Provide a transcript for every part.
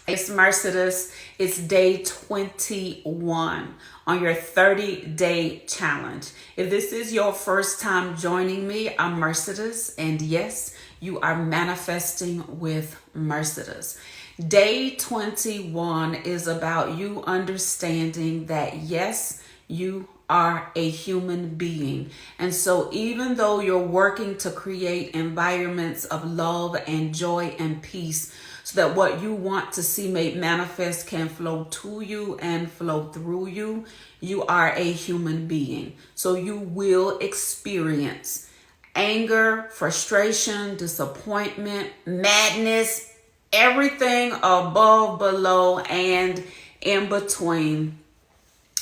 It's Mercedes. It's day 21 on your 30-day challenge. If this is your first time joining me, I'm Mercedes, and yes, you are manifesting with Mercedes. Day 21 is about you understanding that yes, you are a human being. And so even though you're working to create environments of love and joy and peace, so that what you want to see made manifest can flow to you and flow through you, you are a human being. So you will experience anger, frustration, disappointment, madness, everything above, below, and in between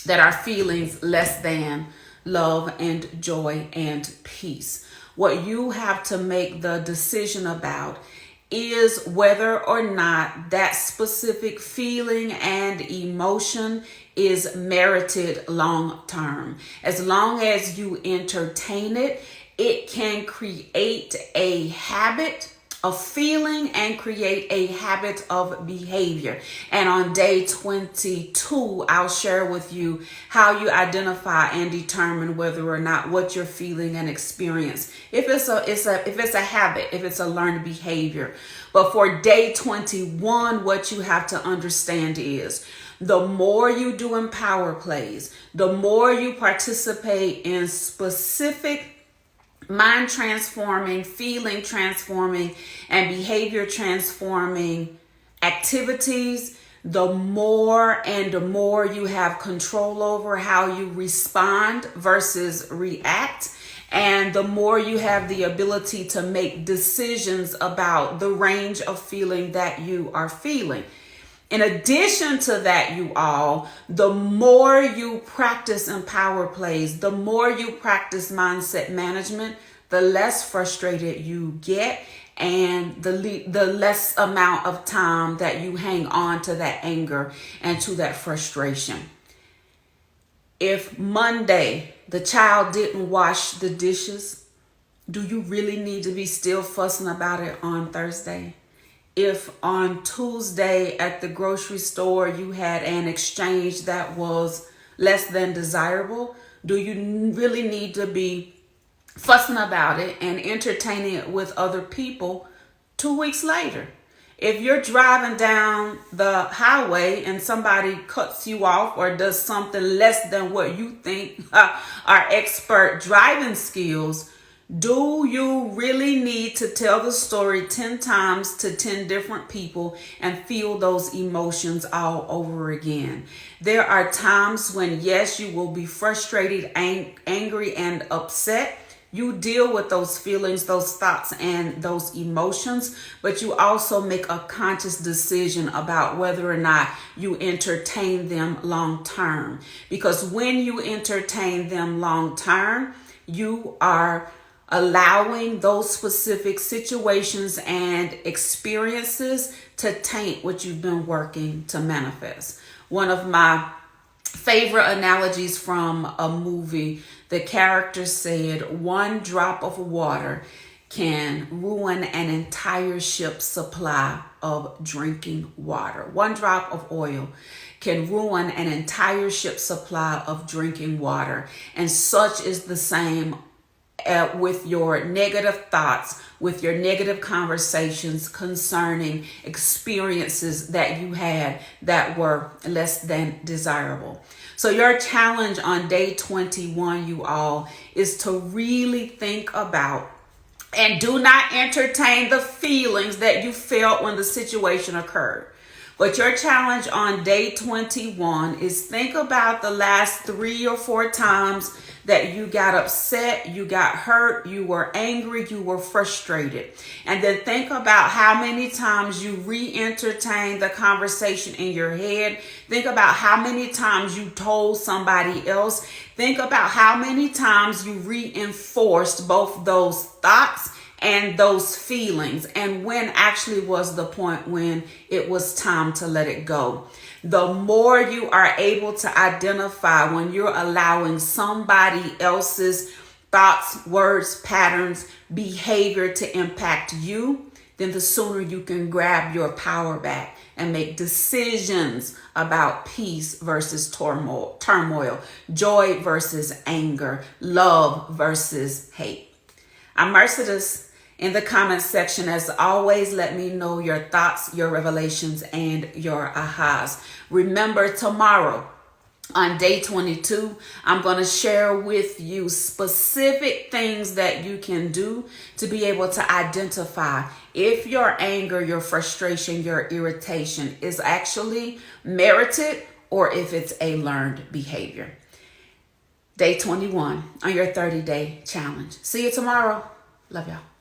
that are feelings less than love and joy and peace. What you have to make the decision about is whether or not that specific feeling and emotion is merited long term. As long as you entertain it, it can create a habit of feeling and create a habit of behavior. And on day 22, I'll share with you how you identify and determine whether or not what you're feeling and experience. If it's a habit, if it's a learned behavior. But for day 21, what you have to understand is the more you do in power plays, the more you participate in specific mind transforming, feeling transforming, and behavior transforming activities, the more and more you have control over how you respond versus react. And the more you have the ability to make decisions about the range of feeling that you are feeling. In addition to that, you all, the more you practice in power plays, the more you practice mindset management, the less frustrated you get and the less amount of time that you hang on to that anger and to that frustration. If Monday the child didn't wash the dishes, do you really need to be still fussing about it on Thursday? If on Tuesday at the grocery store you had an exchange that was less than desirable, do you really need to be fussing about it and entertaining it with other people 2 weeks later? If you're driving down the highway and somebody cuts you off or does something less than what you think are expert driving skills, do you really need to tell the story 10 times to 10 different people and feel those emotions all over again? There are times when, yes, you will be frustrated, angry, and upset. You deal with those feelings, those thoughts, and those emotions, but you also make a conscious decision about whether or not you entertain them long term. Because when you entertain them long term, you are allowing those specific situations and experiences to taint what you've been working to manifest. One of my favorite analogies from a movie, the character said, one drop of water can ruin an entire ship's supply of drinking water. One drop of oil can ruin an entire ship's supply of drinking water. And such is the same with your negative thoughts, with your negative conversations concerning experiences that you had that were less than desirable. So your challenge on day 21, you all, is to really think about and do not entertain the feelings that you felt when the situation occurred. But your challenge on day 21 is think about the last 3 or 4 times that you got upset, you got hurt, you were angry, you were frustrated. And then think about how many times you re-entertained the conversation in your head. Think about how many times you told somebody else. Think about how many times you reinforced both those thoughts and those feelings, and when actually was the point when it was time to let it go. The more you are able to identify when you're allowing somebody else's thoughts, words, patterns, behavior to impact you, then the sooner you can grab your power back and make decisions about peace versus turmoil, joy versus anger, love versus hate. I'm Mercedes. In the comments section, as always, let me know your thoughts, your revelations, and your ahas. Remember, tomorrow, on day 22, I'm going to share with you specific things that you can do to be able to identify if your anger, your frustration, your irritation is actually merited or if it's a learned behavior. Day 21 on your 30-day challenge. See you tomorrow. Love y'all.